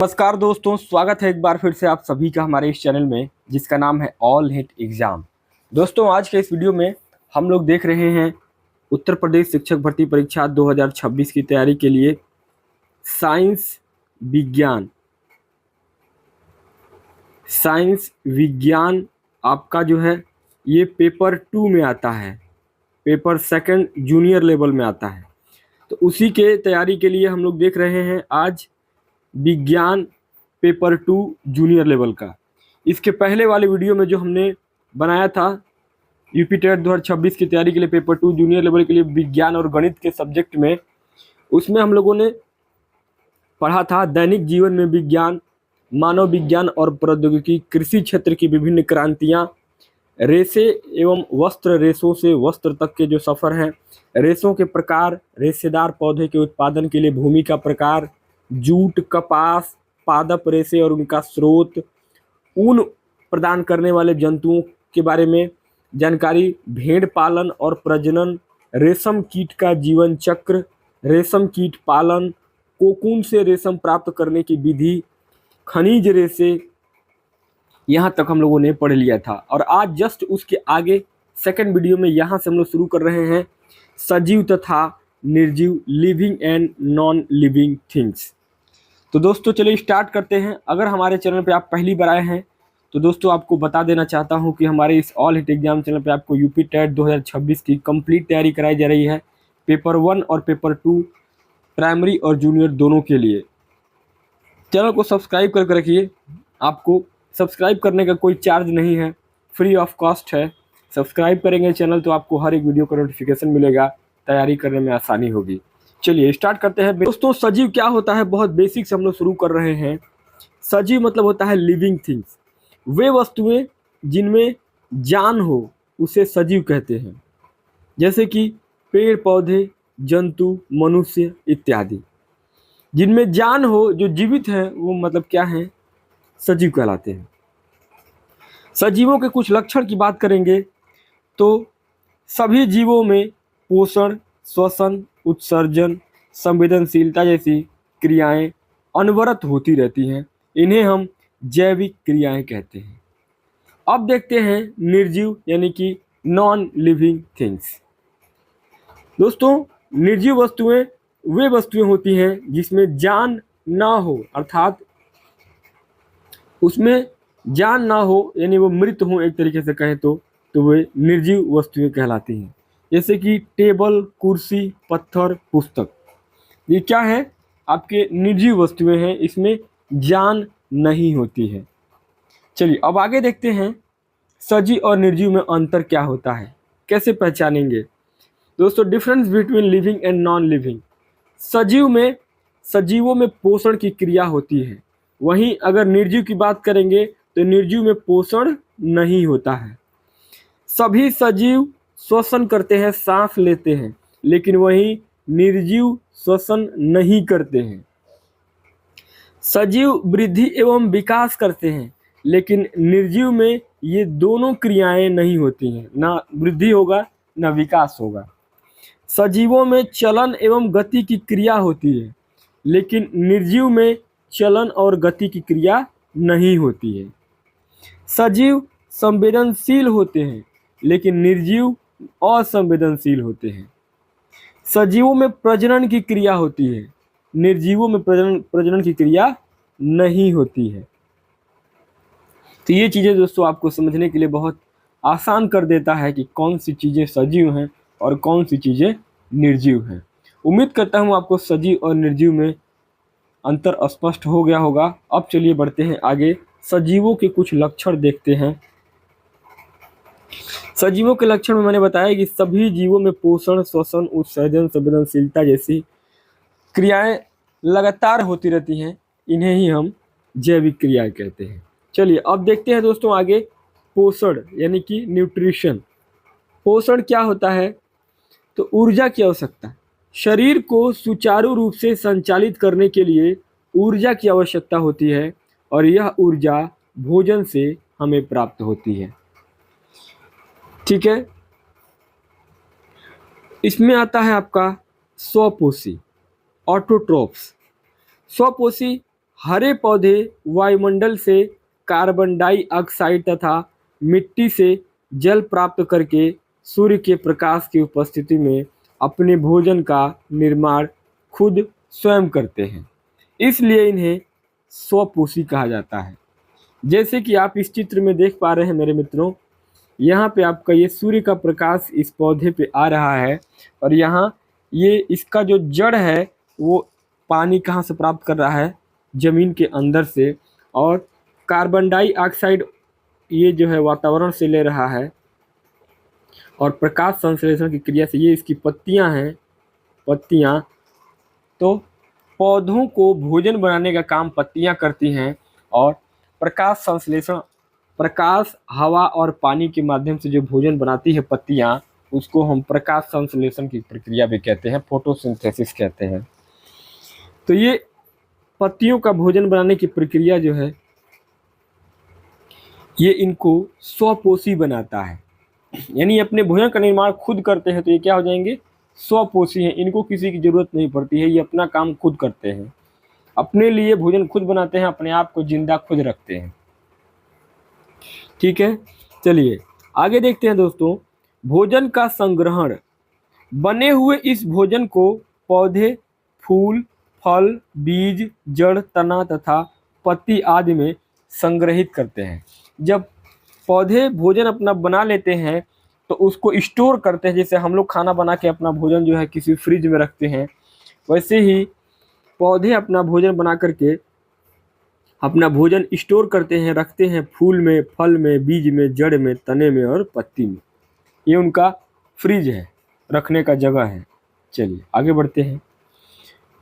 नमस्कार दोस्तों, स्वागत है एक बार फिर से आप सभी का हमारे इस चैनल में जिसका नाम है ऑल हिट एग्जाम। दोस्तों, आज के इस वीडियो में हम लोग देख रहे हैं उत्तर प्रदेश शिक्षक भर्ती परीक्षा 2026 की तैयारी के लिए साइंस विज्ञान आपका जो है ये पेपर 2 में आता है, पेपर सेकंड जूनियर लेवल में आता है। तो उसी के तैयारी के लिए हम लोग देख रहे हैं आज विज्ञान पेपर 2 जूनियर लेवल का। इसके पहले वाले वीडियो में जो हमने बनाया था यूपी टेट 2026 की तैयारी के लिए पेपर 2 जूनियर लेवल के लिए विज्ञान और गणित के सब्जेक्ट में, उसमें हम लोगों ने पढ़ा था दैनिक जीवन में विज्ञान, मानव विज्ञान और प्रौद्योगिकी, कृषि क्षेत्र की विभिन्न क्रांतियाँ, रेशे एवं वस्त्र, रेशों से वस्त्र तक के जो सफ़र हैं, रेशों के प्रकार, रेशेदार पौधे के उत्पादन के लिए भूमि का प्रकार, जूट, कपास, पादप रेशे और उनका स्रोत, ऊन प्रदान करने वाले जंतुओं के बारे में जानकारी, भेड़ पालन और प्रजनन, रेशम कीट का जीवन चक्र, रेशम कीट पालन, कोकून से रेशम प्राप्त करने की विधि, खनिज रेशे, यहाँ तक हम लोगों ने पढ़ लिया था। और आज जस्ट उसके आगे सेकंड वीडियो में यहाँ से हम लोग शुरू कर रहे हैं सजीव तथा निर्जीव, living and non living things. तो दोस्तों चलिए स्टार्ट करते हैं। अगर हमारे चैनल पे आप पहली बार आए हैं तो दोस्तों आपको बता देना चाहता हूं कि हमारे इस ऑल हिट एग्जाम चैनल पे आपको यूपी टेट 2026 की कंप्लीट तैयारी कराई जा रही है, पेपर 1 और पेपर 2 प्राइमरी और जूनियर दोनों के लिए। चैनल को सब्सक्राइब करके रखिए, आपको सब्सक्राइब करने का कोई चार्ज नहीं है, फ्री ऑफ कॉस्ट है। सब्सक्राइब करेंगे चैनल तो आपको हर एक वीडियो का नोटिफिकेशन मिलेगा, तैयारी करने में आसानी होगी। चलिए स्टार्ट करते हैं। दोस्तों सजीव क्या होता है, बहुत बेसिक से हम लोग शुरू कर रहे हैं। सजीव मतलब होता है लिविंग थिंग्स, वे वस्तुएं जिनमें जान हो उसे सजीव कहते हैं, जैसे कि पेड़ पौधे, जंतु, मनुष्य इत्यादि। जिनमें जान हो, जो जीवित है, वो मतलब क्या है, सजीव कहलाते हैं। सजीवों के कुछ लक्षण की बात करेंगे तो सभी जीवों में पोषण, श्वसन, उत्सर्जन, संवेदनशीलता जैसी क्रियाएं अनवरत होती रहती हैं। इन्हें हम जैविक क्रियाएं कहते हैं। अब देखते हैं निर्जीव यानी कि नॉन लिविंग थिंग्स। दोस्तों निर्जीव वस्तुएं वे वस्तुएं होती हैं जिसमें जान ना हो, अर्थात उसमें जान ना हो, यानी वो मृत हो एक तरीके से कहें तो वे निर्जीव वस्तुएं कहलाती हैं। जैसे कि टेबल, कुर्सी, पत्थर, पुस्तक, ये क्या है, आपके निर्जीव वस्तुएं हैं, इसमें जान नहीं होती है। चलिए अब आगे देखते हैं सजीव और निर्जीव में अंतर क्या होता है, कैसे पहचानेंगे। दोस्तों difference between living and non living. सजीवों में पोषण की क्रिया होती है, वहीं अगर निर्जीव की बात करेंगे तो निर्जीव में पोषण नहीं होता है। सभी सजीव श्वसन करते हैं, सांस लेते हैं, लेकिन वहीं निर्जीव श्वसन नहीं करते हैं। सजीव वृद्धि एवं विकास करते हैं, लेकिन निर्जीव में ये दोनों क्रियाएं नहीं होती हैं, ना वृद्धि होगा ना विकास होगा। सजीवों में चलन एवं गति की क्रिया होती है, लेकिन निर्जीव में चलन और गति की क्रिया नहीं होती है। सजीव संवेदनशील होते हैं, लेकिन निर्जीव असंवेदनशील होते हैं। सजीवों में प्रजनन की क्रिया होती है, निर्जीवों में प्रजनन की क्रिया नहीं होती है। तो ये चीज़ें दोस्तों आपको समझने के लिए बहुत आसान कर देता है कि कौन सी चीज़ें सजीव हैं और कौन सी चीज़ें निर्जीव हैं। उम्मीद करता हूँ आपको सजीव और निर्जीव में अंतर स्पष्ट हो गया होगा। अब चलिए बढ़ते हैं आगे, सजीवों के कुछ लक्षण देखते हैं। सजीवों के लक्षण में मैंने बताया कि सभी जीवों में पोषण, श्वसन, उत्सर्जन, संवेदनशीलता जैसी क्रियाएं लगातार होती रहती हैं, इन्हें ही हम जैविक क्रियाएं कहते हैं। चलिए अब देखते हैं दोस्तों आगे पोषण यानी कि न्यूट्रिशन। पोषण क्या होता है, तो ऊर्जा की आवश्यकता। शरीर को सुचारू रूप से संचालित करने के लिए ऊर्जा की आवश्यकता होती है और यह ऊर्जा भोजन से हमें प्राप्त होती है। ठीक है, इसमें आता है आपका स्वपोषी, ऑटोट्रोफ्स। स्वपोषी हरे पौधे वायुमंडल से कार्बन डाइऑक्साइड तथा मिट्टी से जल प्राप्त करके सूर्य के प्रकाश की उपस्थिति में अपने भोजन का निर्माण खुद स्वयं करते हैं। इसलिए इन्हें स्वपोषी कहा जाता है। जैसे कि आप इस चित्र में देख पा रहे हैं मेरे मित्रों, यहाँ पे आपका ये सूर्य का प्रकाश इस पौधे पे आ रहा है और यहाँ ये इसका जो जड़ है वो पानी कहाँ से प्राप्त कर रहा है, ज़मीन के अंदर से, और कार्बन डाइऑक्साइड ये जो है वातावरण से ले रहा है, और प्रकाश संश्लेषण की क्रिया से ये इसकी पत्तियाँ हैं, पत्तियाँ। तो पौधों को भोजन बनाने का काम पत्तियाँ करती हैं और प्रकाश संश्लेषण, प्रकाश हवा और पानी के माध्यम से जो भोजन बनाती है पत्तियाँ, उसको हम प्रकाश संश्लेषण की प्रक्रिया भी कहते हैं, फोटोसिंथेसिस कहते हैं। तो ये पत्तियों का भोजन बनाने की प्रक्रिया जो है ये इनको स्वपोषी बनाता है, यानी अपने भोजन का निर्माण खुद करते हैं तो ये क्या हो जाएंगे, स्वपोषी हैं। इनको किसी की ज़रूरत नहीं पड़ती है, ये अपना काम खुद करते हैं, अपने लिए भोजन खुद बनाते हैं, अपने आप को जिंदा खुद रखते हैं। ठीक है, चलिए आगे देखते हैं दोस्तों। भोजन का संग्रहण। बने हुए इस भोजन को पौधे फूल, फल, बीज, जड़, तना तथा पत्ती आदि में संग्रहित करते हैं। जब पौधे भोजन अपना बना लेते हैं तो उसको स्टोर करते हैं, जैसे हम लोग खाना बना के अपना भोजन जो है किसी फ्रिज में रखते हैं, वैसे ही पौधे अपना भोजन बना करके अपना भोजन स्टोर करते हैं, रखते हैं फूल में, फल में, बीज में, जड़ में, तने में और पत्ती में। ये उनका फ्रिज है, रखने का जगह है। चलिए आगे बढ़ते हैं।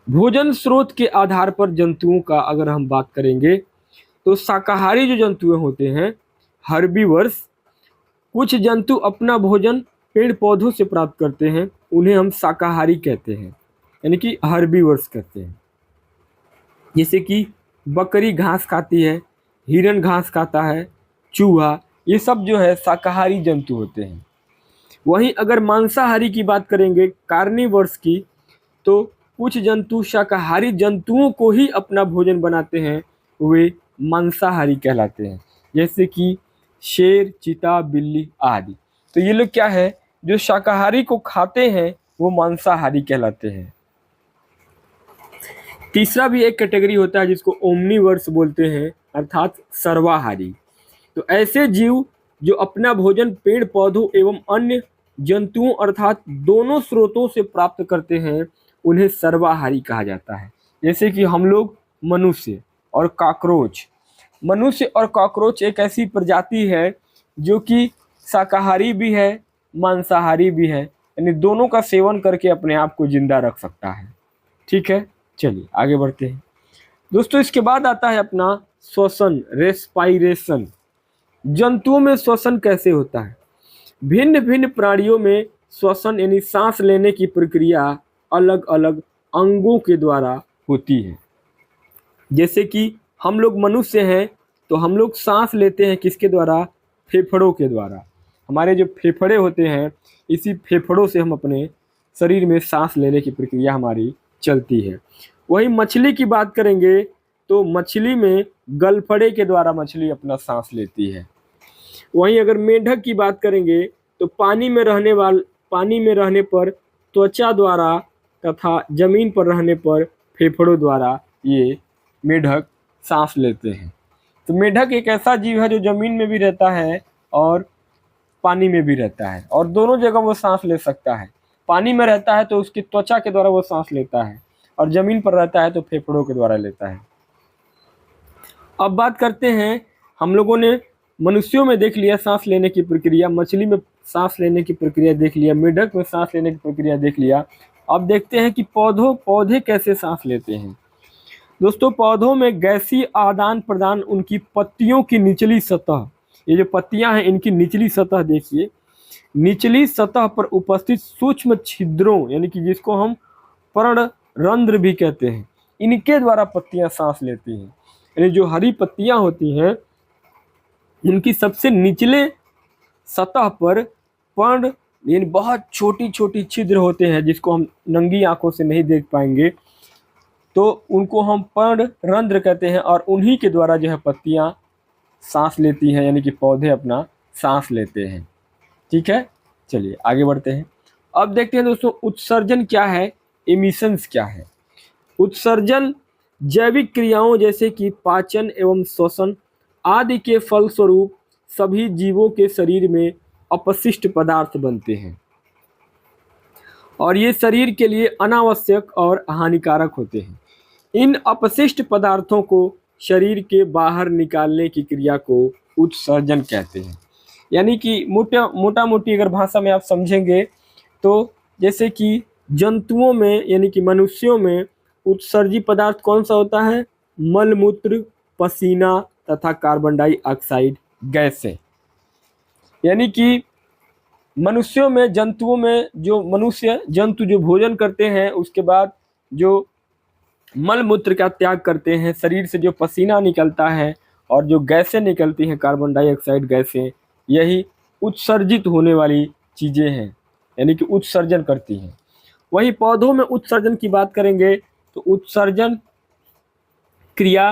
भोजन स्रोत के आधार पर जंतुओं का अगर हम बात करेंगे तो शाकाहारी जो जंतु होते हैं हर्बीवर्स, कुछ जंतु अपना भोजन पेड़ पौधों से प्राप्त करते हैं, उन्हें हम शाकाहारी कहते हैं, यानी कि हर्बीवर्स कहते हैं। जैसे कि बकरी घास खाती है, हिरन घास खाता है, चूहा, ये सब जो है शाकाहारी जंतु होते हैं। वहीं अगर मांसाहारी की बात करेंगे, कार्निवर्स की, तो कुछ जंतु शाकाहारी जंतुओं को ही अपना भोजन बनाते हैं, वे मांसाहारी कहलाते हैं। जैसे कि शेर, चीता, बिल्ली आदि। तो ये लोग क्या है, जो शाकाहारी को खाते हैं वो मांसाहारी कहलाते हैं। तीसरा भी एक कैटेगरी होता है जिसको ओमनीवर्स बोलते हैं, अर्थात सर्वाहारी। तो ऐसे जीव जो अपना भोजन पेड़ पौधों एवं अन्य जंतुओं अर्थात दोनों स्रोतों से प्राप्त करते हैं, उन्हें सर्वाहारी कहा जाता है। जैसे कि हम लोग मनुष्य और कॉकरोच। मनुष्य और कॉकरोच एक ऐसी प्रजाति है जो कि शाकाहारी भी है, मांसाहारी भी है, यानी दोनों का सेवन करके अपने आप को जिंदा रख सकता है। ठीक है, चलिए आगे बढ़ते हैं दोस्तों। इसके बाद आता है अपना श्वसन, रेस्पाइरेशन। जंतुओं में श्वसन कैसे होता है? भिन्न भिन्न प्राणियों में श्वसन यानी सांस लेने की प्रक्रिया अलग अलग अंगों के द्वारा होती है। जैसे कि हम लोग मनुष्य हैं तो हम लोग सांस लेते हैं किसके द्वारा? फेफड़ों के द्वारा। हमारे जो फेफड़े होते हैं, इसी फेफड़ों से हम अपने शरीर में सांस लेने की प्रक्रिया हमारी चलती है। वहीं मछली की बात करेंगे तो मछली में गलफड़े के द्वारा मछली अपना सांस लेती है। वहीं अगर मेंढक की बात करेंगे तो पानी में रहने पर त्वचा द्वारा तथा जमीन पर रहने पर फेफड़ों द्वारा ये मेंढक सांस लेते हैं। तो मेंढक एक ऐसा जीव है जो जमीन में भी रहता है और पानी में भी रहता है, और दोनों जगह वो सांस ले सकता है। पानी में रहता है तो उसकी त्वचा के द्वारा वो सांस लेता है, और जमीन पर रहता है तो फेफड़ों के द्वारा लेता है। अब बात करते हैं, हम लोगों ने मनुष्यों में देख लिया सांस लेने की प्रक्रिया, मछली में सांस लेने की प्रक्रिया देख लिया, मेंढक में सांस लेने की प्रक्रिया देख लिया। अब देखते हैं कि पौधे कैसे सांस लेते हैं। दोस्तों, पौधों में गैसीय आदान प्रदान उनकी पत्तियों की निचली सतह, ये जो पत्तियां हैं इनकी निचली सतह देखिए, निचली सतह पर उपस्थित सूक्ष्म छिद्रों यानी कि जिसको हम पर्णरंध्र भी कहते हैं, इनके द्वारा पत्तियां सांस लेती हैं। यानी जो हरी पत्तियां होती हैं उनकी सबसे निचले सतह पर पर्ण यानी बहुत छोटी छोटी छिद्र होते हैं जिसको हम नंगी आंखों से नहीं देख पाएंगे। तो उनको हम पर्णरंध्र कहते हैं, और उन्हीं के द्वारा जो है पत्तियां सांस लेती हैं, यानी कि पौधे अपना सांस लेते हैं। ठीक है, चलिए आगे बढ़ते हैं। अब देखते हैं दोस्तों उत्सर्जन क्या है, एमिशंस क्या है। उत्सर्जन जैविक क्रियाओं जैसे कि पाचन एवं श्वसन आदि के फलस्वरूप सभी जीवों के शरीर में अपशिष्ट पदार्थ बनते हैं, और ये शरीर के लिए अनावश्यक और हानिकारक होते हैं। इन अपशिष्ट पदार्थों को शरीर के बाहर निकालने की क्रिया को उत्सर्जन कहते हैं। यानी कि मोटा मोटी अगर भाषा में आप समझेंगे तो जैसे कि जंतुओं में यानी कि मनुष्यों में उत्सर्जी पदार्थ कौन सा होता है, मलमूत्र, पसीना तथा कार्बन डाइऑक्साइड गैसें। यानी कि मनुष्यों में, जंतुओं में, जो मनुष्य जंतु जो भोजन करते हैं उसके बाद जो मल मूत्र का त्याग करते हैं, शरीर से जो पसीना निकलता है और जो गैसें निकलती हैं कार्बन डाइऑक्साइड गैसें, यही उत्सर्जित होने वाली चीज़ें हैं, यानी कि उत्सर्जन करती हैं। वहीं पौधों में उत्सर्जन की बात करेंगे तो उत्सर्जन क्रिया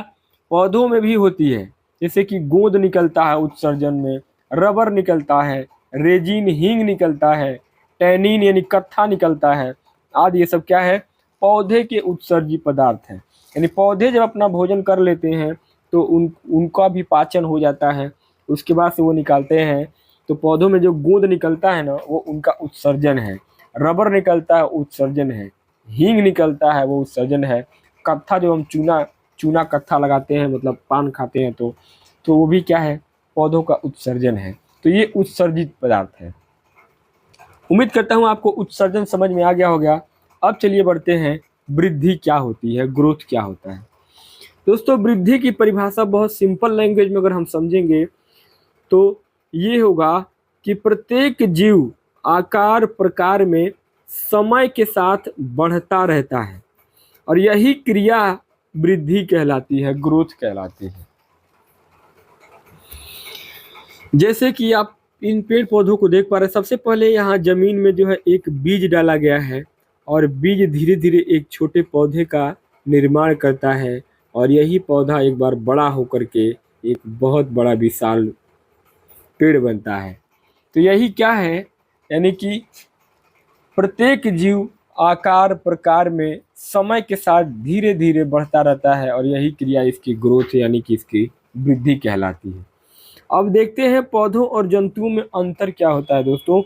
पौधों में भी होती है, जैसे कि गोंद निकलता है उत्सर्जन में, रबर निकलता है, रेजिन हींग निकलता है, टैनिन यानी कत्था निकलता है आदि। ये सब क्या है, पौधे के उत्सर्जी पदार्थ हैं। यानी पौधे जब अपना भोजन कर लेते हैं तो उनका भी पाचन हो जाता है, उसके बाद से वो निकालते हैं, तो पौधों में जो गोंद निकलता है ना वो उनका उत्सर्जन है, रबर निकलता है उत्सर्जन है, हींग निकलता है वो उत्सर्जन है, कत्था जो हम चूना कत्था लगाते हैं मतलब पान खाते हैं तो वो भी क्या है, पौधों का उत्सर्जन है। तो ये उत्सर्जित पदार्थ है। उम्मीद करता हूँ आपको उत्सर्जन समझ में आ गया होगा। अब चलिए बढ़ते हैं, वृद्धि क्या होती है, ग्रोथ क्या होता है। दोस्तों वृद्धि की परिभाषा बहुत सिंपल लैंग्वेज में अगर हम समझेंगे तो ये होगा कि प्रत्येक जीव आकार प्रकार में समय के साथ बढ़ता रहता है, और यही क्रिया वृद्धि कहलाती है, ग्रोथ कहलाती है। जैसे कि आप इन पेड़ पौधों को देख पा रहे हैं, सबसे पहले यहाँ जमीन में जो है एक बीज डाला गया है, और बीज धीरे धीरे एक छोटे पौधे का निर्माण करता है, और यही पौधा एक बार बड़ा होकर के एक बहुत बड़ा विशाल पेड़ बनता है। तो यही क्या है, यानी कि प्रत्येक जीव आकार प्रकार में समय के साथ धीरे धीरे बढ़ता रहता है, और यही क्रिया इसकी ग्रोथ यानी कि इसकी वृद्धि कहलाती है। अब देखते हैं पौधों और जंतुओं में अंतर क्या होता है दोस्तों।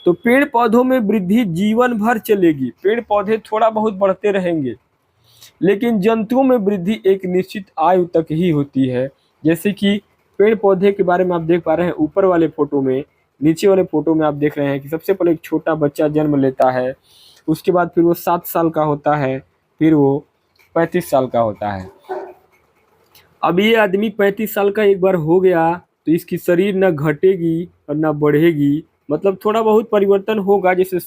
तो पेड़ पौधों में वृद्धि जीवन भर चलेगी, पेड़ पौधे थोड़ा बहुत बढ़ते रहेंगे, लेकिन जंतुओं में वृद्धि एक निश्चित आयु तक ही होती है। जैसे कि पेड़ पौधे के बारे में आप देख पा रहे हैं ऊपर वाले फोटो में, नीचे वाले फोटो में आप देख रहे हैं कि सबसे पहले एक छोटा बच्चा जन्म लेता है, उसके बाद फिर वो 7 साल का होता है, फिर वो 35 साल का होता है। अब ये आदमी 35 साल का एक बार हो गया तो इसकी शरीर न घटेगी और न बढ़ेगी, मतलब थोड़ा बहुत परिवर्तन होगा, जैसे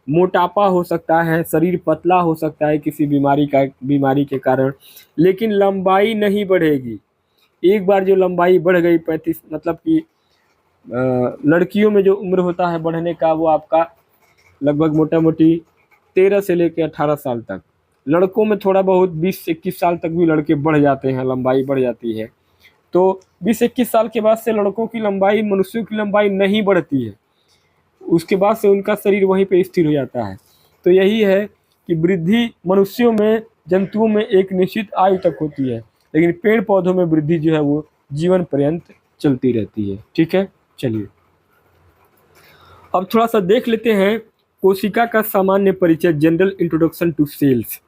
मोटापा हो सकता है, शरीर पतला हो सकता है किसी बीमारी के कारण, लेकिन लंबाई नहीं बढ़ेगी। एक बार जो लंबाई बढ़ गई 35, मतलब कि लड़कियों में जो उम्र होता है बढ़ने का वो आपका लगभग मोटा मोटी 13 से लेकर 18 साल तक, लड़कों में थोड़ा बहुत 20 से 21 साल तक भी लड़के बढ़ जाते हैं, लंबाई बढ़ जाती है। तो 20-21 साल के बाद से लड़कों की लंबाई, मनुष्यों की लंबाई नहीं बढ़ती है, उसके बाद से उनका शरीर वहीं पे स्थिर हो जाता है। तो यही है कि वृद्धि मनुष्यों में, जंतुओं में एक निश्चित आयु तक होती है, लेकिन पेड़ पौधों में वृद्धि जो है वो जीवन पर्यंत चलती रहती है। ठीक है, चलिए अब थोड़ा सा देख लेते हैं कोशिका का सामान्य परिचय, जनरल इंट्रोडक्शन टू सेल्स।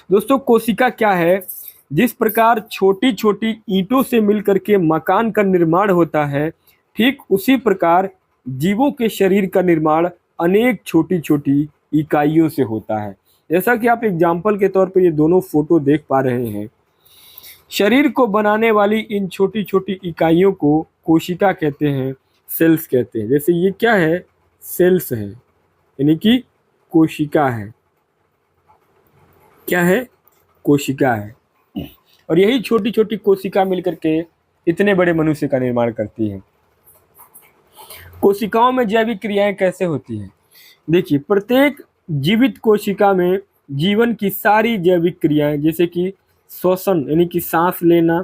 दोस्तों कोशिका क्या है, जिस प्रकार छोटी छोटी ईंटों से मिलकर के मकान का निर्माण होता है, ठीक उसी प्रकार जीवों के शरीर का निर्माण अनेक छोटी छोटी इकाइयों से होता है। जैसा कि आप एग्जाम्पल के तौर पर ये दोनों फोटो देख पा रहे हैं, शरीर को बनाने वाली इन छोटी छोटी इकाइयों को कोशिका कहते हैं, सेल्स कहते हैं। जैसे ये क्या है, सेल्स है, यानी कि कोशिका है, क्या है, कोशिका है, और यही छोटी छोटी कोशिका मिलकर के इतने बड़े मनुष्य का निर्माण करती है। कोशिकाओं में जैविक क्रियाएं कैसे होती हैं, देखिए प्रत्येक जीवित कोशिका में जीवन की सारी जैविक क्रियाएं जैसे कि श्वसन यानी कि सांस लेना,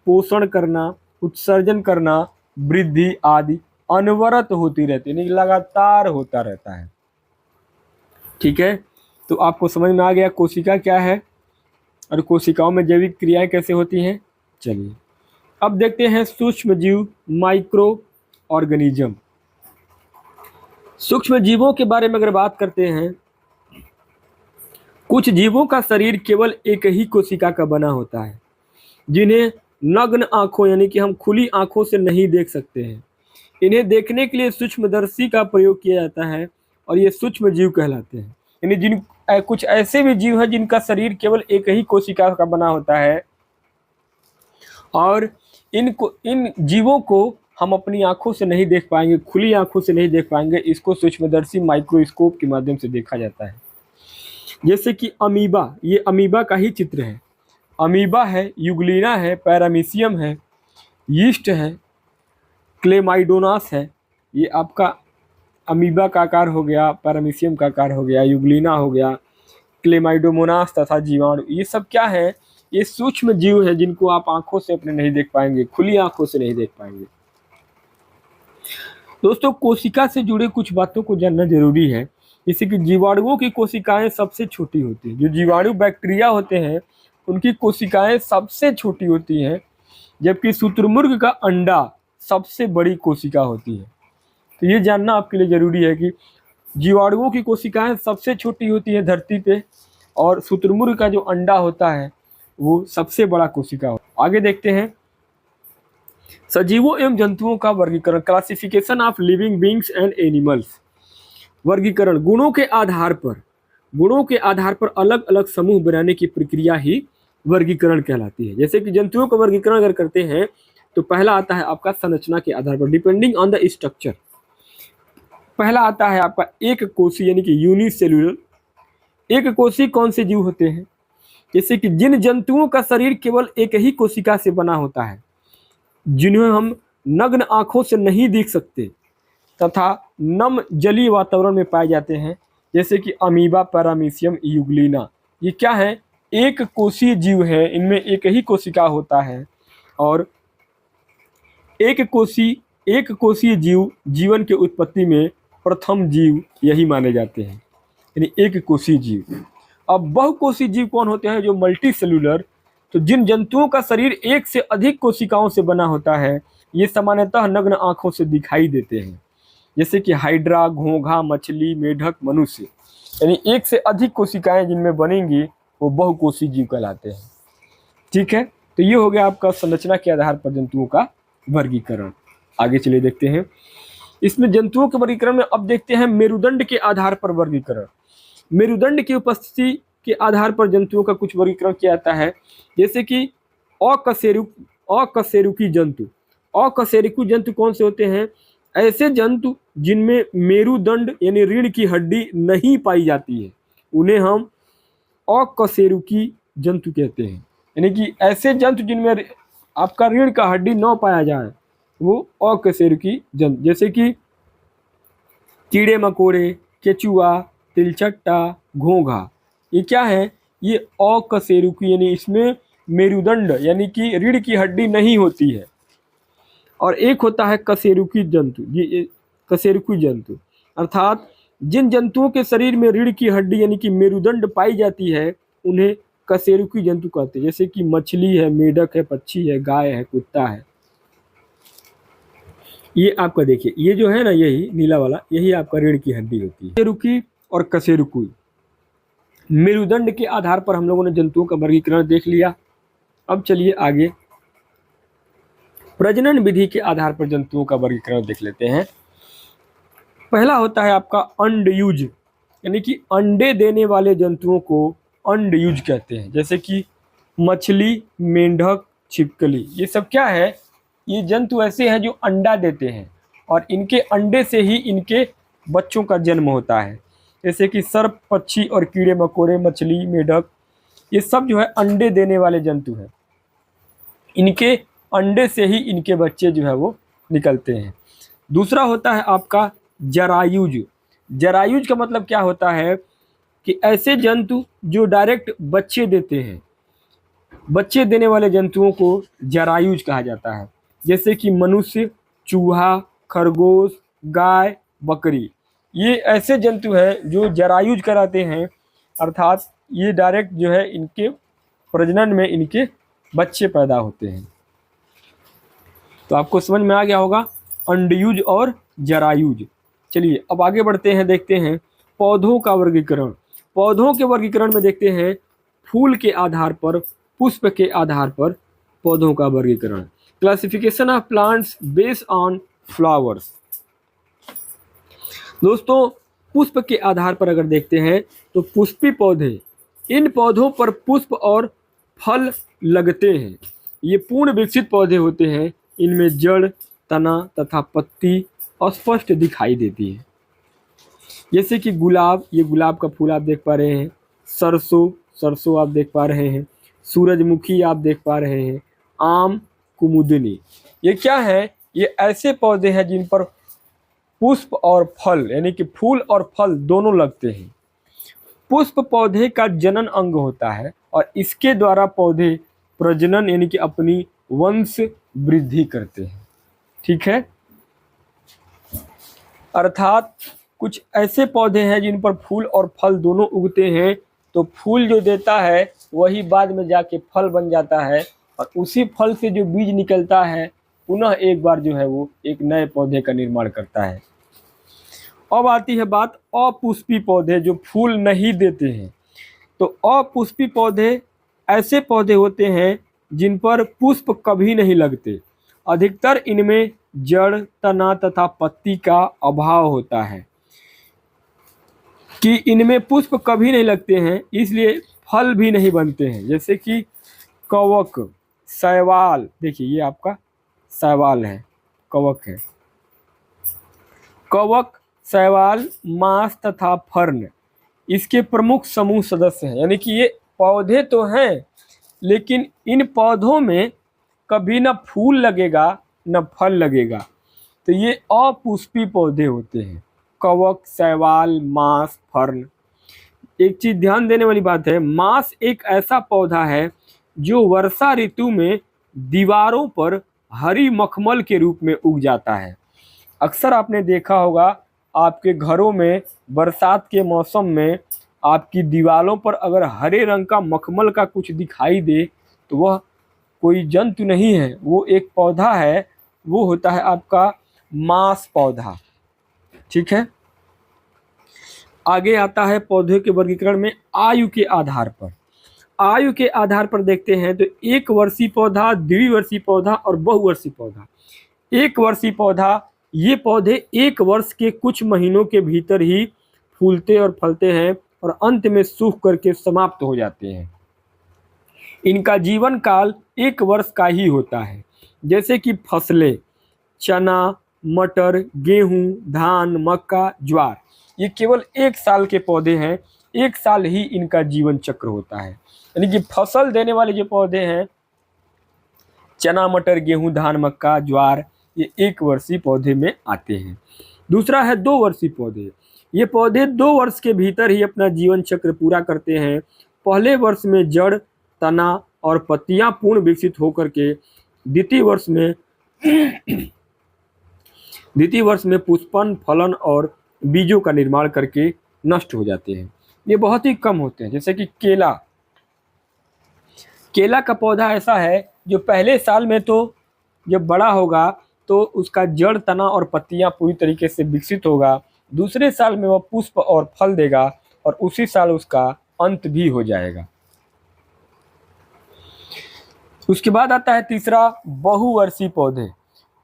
पोषण करना, उत्सर्जन करना, वृद्धि आदि अनवरत होती रहती है, यानी कि लगातार होता रहता है। ठीक है, तो आपको समझ में आ गया कोशिका क्या है और कोशिकाओं में जैविक क्रियाएं कैसे होती हैं। चलिए अब देखते हैं सूक्ष्म जीव, माइक्रो ऑर्गेनिज्म। सूक्ष्म जीवों के बारे में अगर बात करते हैं, कुछ जीवों का शरीर केवल एक ही कोशिका का बना होता है, जिन्हें नग्न आंखों यानी कि हम खुली आंखों से नहीं देख सकते हैं। इन्हें देखने के लिए सूक्ष्मदर्शी का प्रयोग किया जाता है और ये सूक्ष्म जीव कहलाते हैं। यानी कुछ ऐसे भी जीव हैं जिनका शरीर केवल एक ही कोशिका का बना होता है और इन जीवों को हम अपनी आंखों से नहीं देख पाएंगे, खुली आंखों से नहीं देख पाएंगे। इसको सूक्ष्मदर्शी माइक्रोस्कोप के माध्यम से देखा जाता है। जैसे कि अमीबा, ये अमीबा का ही चित्र है। अमीबा है, यूग्लिना है, पैरामीशियम है, यीस्ट है, क्लेमाइडोनास है। ये आपका अमीबा का आकार हो गया, पैरामीशियम का आकार हो गया, यूग्लिना हो गया, क्लेमाइडोमोनास तथा जीवाणु, ये सब क्या है, ये सूक्ष्म जीव है जिनको आप आंखों से अपने नहीं देख पाएंगे, खुली आंखों से नहीं देख पाएंगे। दोस्तों कोशिका से जुड़े कुछ बातों को जानना जरूरी है। जैसे कि जीवाणुओं की कोशिकाएं सबसे छोटी होती हैं। जो जीवाणु बैक्टीरिया होते हैं उनकी कोशिकाएं सबसे छोटी होती हैं, जबकि शुतुरमुर्ग का अंडा सबसे बड़ी कोशिका होती है। तो ये जानना आपके लिए जरूरी है कि जीवाणुओं की कोशिकाएं सबसे छोटी होती है धरती पे और शुतुरमुर्ग का जो अंडा होता है वो सबसे बड़ा कोशिका होता है। आगे देखते हैं सजीवों एवं जंतुओं का वर्गीकरण, classification of living beings and animals. वर्गीकरण गुणों के आधार पर अलग अलग समूह बनाने की प्रक्रिया ही वर्गीकरण कहलाती है। जैसे कि जंतुओं का वर्गीकरण अगर करते हैं तो पहला आता है आपका संरचना के आधार पर, डिपेंडिंग ऑन द स्ट्रक्चर। पहला आता है आपका एक कोषी यानी कि यूनिसेल्यूलर। एक कोषी कौन से जीव होते हैं? जैसे कि जिन जंतुओं का शरीर केवल एक ही कोशिका से बना होता है, जिन्हें हम नग्न आंखों से नहीं देख सकते तथा नम जलीय वातावरण में पाए जाते हैं, जैसे कि अमीबा, पैरामीशियम, यूग्लिना। ये क्या है? एक कोषीय जीव है, इनमें एक ही कोशिका होता है और एक कोषीय जीव जीवन के उत्पत्ति में प्रथम जीव यही माने जाते हैं, यानी एक कोषीय जीव। अब बहुकोषीय जीव कौन होते हैं? जो मल्टी सेलुलर। तो जिन जंतुओं का शरीर एक से अधिक कोशिकाओं से बना होता है, ये सामान्यतः नग्न आंखों से दिखाई देते हैं, जैसे कि हाइड्रा, घोंघा, मछली, मेढक, मनुष्य। यानी एक से अधिक कोशिकाएं जिनमें बनेंगी वो बहुकोषीय जीव कहलाते हैं। ठीक है, तो ये हो गया आपका संरचना के आधार पर जंतुओं का वर्गीकरण। आगे चलिए देखते हैं इसमें जंतुओं के वर्गीकरण में। अब देखते हैं मेरुदंड के आधार पर वर्गीकरण। मेरुदंड की उपस्थिति के आधार पर जंतुओं का कुछ वर्गीकरण किया जाता है, जैसे कि अकशेरुकी जंतु। अकशेरुकी जंतु कौन से होते हैं? ऐसे जंतु जिनमें मेरुदंड यानी रीढ़ की हड्डी नहीं पाई जाती है, उन्हें हम अकशेरुकी जंतु कहते हैं। यानी कि ऐसे जंतु जिनमें आपका रीढ़ का हड्डी न पाया जाए वो अकशेरुकी जंतु, जैसे कि कीड़े मकोड़े, केचुआ, तिलचट्टा, घोंघा। ये क्या है? ये अकशेरुकी यानी इसमें मेरुदंड यानी कि रीढ़ की हड्डी नहीं होती है। और एक होता है कशेरुकी जंतु। ये कशेरुकी जंतु अर्थात जिन जंतुओं के शरीर में रीढ़ की हड्डी यानी कि मेरुदंड पाई जाती है उन्हें कशेरुकी जंतु कहते हैं, जैसे कि मछली है, मेढक है, पक्षी है, गाय है, कुत्ता है। ये आपका देखिए, ये जो है ना, यही नीला वाला, यही आपका रीढ़ की हड्डी होती है। कशेरुकी और कशेरुकी मेरुदंड के आधार पर हम लोगों ने जंतुओं का वर्गीकरण देख लिया। अब चलिए आगे प्रजनन विधि के आधार पर जंतुओं का वर्गीकरण देख लेते हैं। पहला होता है आपका अंडयुज, यानी कि अंडे देने वाले जंतुओं को अंडयुज कहते हैं, जैसे कि मछली, मेंढक, छिपकली। ये सब क्या है? ये जंतु ऐसे हैं जो अंडा देते हैं और इनके अंडे से ही इनके बच्चों का जन्म होता है, जैसे कि सर्प, पक्षी और कीड़े मकोड़े, मछली, मेढक, ये सब जो है अंडे देने वाले जंतु हैं। इनके अंडे से ही इनके बच्चे जो है वो निकलते हैं। दूसरा होता है आपका जरायुज। जरायुज का मतलब क्या होता है? कि ऐसे जंतु जो डायरेक्ट बच्चे देते हैं, बच्चे देने वाले जंतुओं को जरायुज कहा जाता है, जैसे कि मनुष्य, चूहा, खरगोश, गाय, बकरी। ये ऐसे जंतु हैं जो जरायुज कराते हैं, अर्थात ये डायरेक्ट जो है इनके प्रजनन में इनके बच्चे पैदा होते हैं। तो आपको समझ में आ गया होगा अंडयुज और जरायुज। चलिए अब आगे बढ़ते हैं, देखते हैं पौधों का वर्गीकरण। पौधों के वर्गीकरण में देखते हैं फूल के आधार पर, पुष्प के आधार पर पौधों का वर्गीकरण। Classification of plants based on flowers. दोस्तों पुष्प के आधार पर अगर देखते हैं तो पुष्पी पौधे, इन पौधों पर पुष्प और फल लगते हैं। ये पूर्ण विकसित पौधे होते हैं, इनमें जड़, तना तथा पत्ती स्पष्ट दिखाई देती है। जैसे कि गुलाब, ये गुलाब का फूल आप देख पा रहे हैं, सरसों आप देख पा रहे हैं, सूरजमुखी आप देख पा रहे हैं, आम, कुमुदनी। ये क्या है? ये ऐसे पौधे हैं जिन पर पुष्प और फल यानी कि फूल और फल दोनों लगते हैं। पुष्प पौधे का जनन अंग होता है और इसके द्वारा पौधे प्रजनन यानी कि अपनी वंश वृद्धि करते हैं। ठीक है, अर्थात कुछ ऐसे पौधे हैं जिन पर फूल और फल दोनों उगते हैं, तो फूल जो देता है वही बाद में जाके फल बन जाता है और उसी फल से जो बीज निकलता है पुनः एक बार जो है वो एक नए पौधे का निर्माण करता है। अब आती है बात अपुष्पी पौधे जो फूल नहीं देते हैं। तो अपुष्पी पौधे ऐसे पौधे होते हैं जिन पर पुष्प कभी नहीं लगते। अधिकतर इनमें जड़, तना तथा पत्ती का अभाव होता है कि इनमें पुष्प कभी नहीं लगते हैं, इसलिए फल भी नहीं बनते हैं। जैसे कि कवक, शैवाल, देखिए ये आपका शैवाल है, कवक है। कवक, शैवाल, मांस तथा फर्न इसके प्रमुख समूह सदस्य हैं। यानी कि ये पौधे तो हैं लेकिन इन पौधों में कभी न फूल लगेगा न फल लगेगा। तो ये अपुष्पी पौधे होते हैं, कवक, शैवाल, मांस, फर्न। एक चीज ध्यान देने वाली बात है, मांस एक ऐसा पौधा है जो वर्षा ऋतु में दीवारों पर हरी मखमल के रूप में उग जाता है। अक्सर आपने देखा होगा आपके घरों में बरसात के मौसम में आपकी दीवारों पर अगर हरे रंग का मखमल का कुछ दिखाई दे तो वह कोई जंतु नहीं है, वो एक पौधा है, वो होता है आपका मांस पौधा। ठीक है, आगे आता है पौधे के वर्गीकरण में आयु के आधार पर। आयु के आधार पर देखते हैं तो एक वर्षीय पौधा, द्विवर्षीय पौधा और बहुवर्षीय पौधा। एक वर्षीय पौधा, ये पौधे एक वर्ष के कुछ महीनों के भीतर ही फूलते और फलते हैं और अंत में सूख करके समाप्त हो जाते हैं। इनका जीवन काल एक वर्ष का ही होता है। जैसे कि फसलें, चना, मटर, गेहूं, धान, मक्का, ज्वार, ये केवल एक साल के पौधे हैं, एक साल ही इनका जीवन चक्र होता है। यानी कि फसल देने वाले जो पौधे हैं, चना, मटर, गेहूं, धान, मक्का, ज्वार, ये एक वर्षीय पौधे में आते हैं। दूसरा है 2 वर्षीय पौधे। ये पौधे 2 वर्ष के भीतर ही अपना जीवन चक्र पूरा करते हैं। पहले वर्ष में जड़, तना और पत्तियां पूर्ण विकसित होकर के द्वितीय वर्ष में पुष्पन, फलन और बीजों का निर्माण करके नष्ट हो जाते हैं। ये बहुत ही कम होते हैं। जैसे कि केला का पौधा ऐसा है जो पहले साल में तो जब बड़ा होगा तो उसका जड़, तना और पत्तियां पूरी तरीके से विकसित होगा। दूसरे साल में वह पुष्प और फल देगा और उसी साल उसका अंत भी हो जाएगा। उसके बाद आता है तीसरा, बहुवर्षीय पौधे।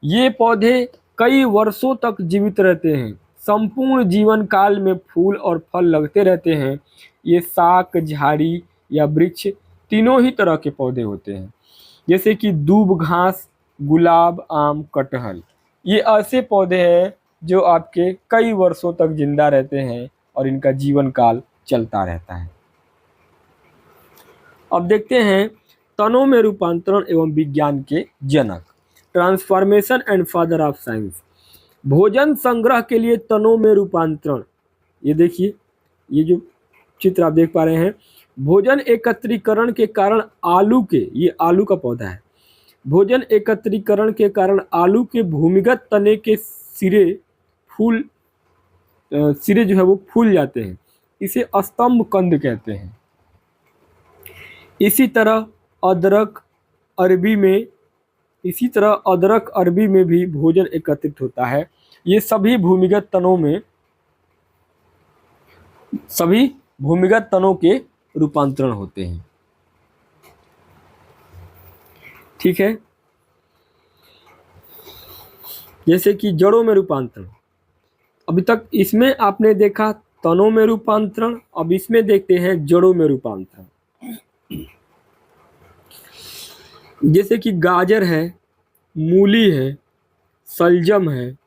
ये पौधे कई वर्षों तक जीवित रहते हैं, संपूर्ण जीवन काल में फूल और फल लगते रहते हैं। ये शाक, झाड़ी या वृक्ष तीनों ही तरह के पौधे होते हैं। जैसे कि दूब घास, गुलाब, आम, कटहल, ये ऐसे पौधे हैं जो आपके कई वर्षों तक जिंदा रहते हैं और इनका जीवन काल चलता रहता है। अब देखते हैं तनों में रूपांतरण एवं विज्ञान के जनक। Transformation and father of science. भोजन संग्रह के लिए तनों में रूपांतरण। ये देखिए, ये जो चित्र आप देख पा रहे हैं, भोजन एकत्रीकरण के कारण आलू के, ये आलू का पौधा है, भोजन एकत्रीकरण के कारण आलू के भूमिगत तने के सिरे जो है वो फूल जाते हैं, इसे स्तंभ कंद कहते हैं। इसी तरह अदरक अरबी में भी भोजन एकत्रित होता है। ये सभी भूमिगत तनों के रूपांतरण होते हैं। ठीक है, जैसे कि जड़ों में रूपांतरण, अभी तक इसमें आपने देखा तनों में रूपांतरण, अब इसमें देखते हैं जड़ों में रूपांतरण। जैसे कि गाजर है, मूली है, सलजम है,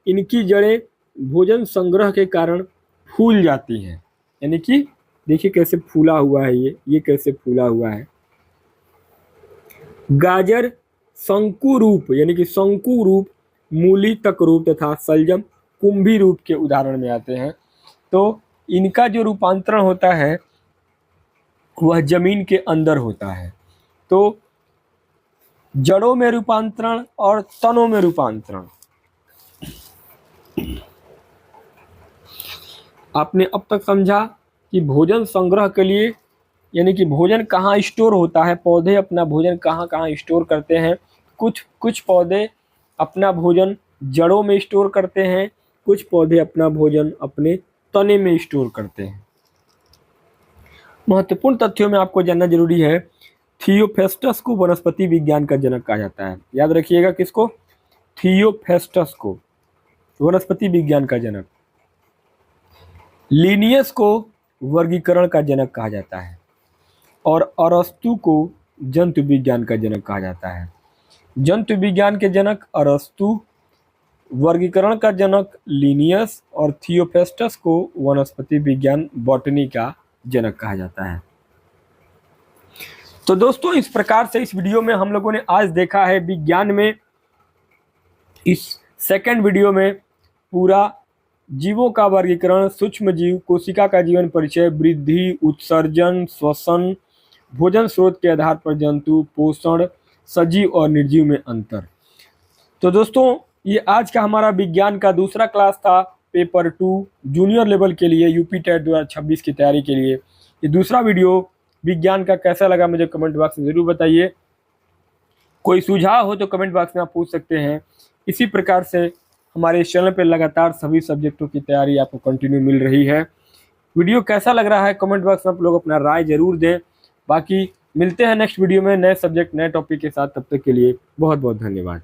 इनकी जड़ें भोजन संग्रह के कारण फूल जाती हैं। यानी कि देखिए कैसे फूला हुआ है, ये कैसे फूला हुआ है। गाजर शंकु रूप यानी कि शंकु रूप, मूली तक रूप तथा सलजम कुंभी रूप के उदाहरण में आते हैं। तो इनका जो रूपांतरण होता है वह जमीन के अंदर होता है। तो जड़ों में रूपांतरण और तनों में रूपांतरण, आपने अब तक समझा कि भोजन संग्रह के लिए यानी कि भोजन कहाँ स्टोर होता है, पौधे अपना भोजन कहाँ कहाँ स्टोर करते हैं। कुछ पौधे अपना भोजन जड़ों में स्टोर करते हैं, कुछ पौधे अपना भोजन अपने तने में स्टोर करते हैं। महत्वपूर्ण तथ्यों में आपको जानना जरूरी है, थियोफेस्टस को वनस्पति विज्ञान का जनक कहा जाता है। याद रखिएगा किसको, थियोफेस्टस को वनस्पति विज्ञान का जनक। लिनियस को वर्गीकरण का जनक कहा जाता है और अरस्तु को जंतु विज्ञान का जनक कहा जाता है। जंतु विज्ञान के जनक अरस्तु, वर्गीकरण का जनक लिनियस और थियोफेस्टस को वनस्पति विज्ञान बॉटनी का जनक कहा जाता है। तो दोस्तों इस प्रकार से इस वीडियो में हम लोगों ने आज देखा है विज्ञान में, इस सेकंड वीडियो में पूरा जीवों का वर्गीकरण, सूक्ष्म जीव, कोशिका का जीवन परिचय, वृद्धि, उत्सर्जन, श्वसन, भोजन स्रोत के आधार पर जंतु, पोषण, सजीव और निर्जीव में अंतर। तो दोस्तों ये आज का हमारा विज्ञान का दूसरा क्लास था पेपर 2 जूनियर लेवल के लिए, यूपी टेट 2026 की तैयारी के लिए। ये दूसरा वीडियो विज्ञान का कैसा लगा मुझे कमेंट बॉक्स में ज़रूर बताइए। कोई सुझाव हो तो कमेंट बॉक्स में आप पूछ सकते हैं। इसी प्रकार से हमारे चैनल पर लगातार सभी सब्जेक्टों की तैयारी आपको कंटिन्यू मिल रही है। वीडियो कैसा लग रहा है कमेंट बॉक्स में आप लोग अपना राय जरूर दें। बाकी मिलते हैं नेक्स्ट वीडियो में नए सब्जेक्ट नए टॉपिक के साथ, तब तक के लिए बहुत बहुत धन्यवाद।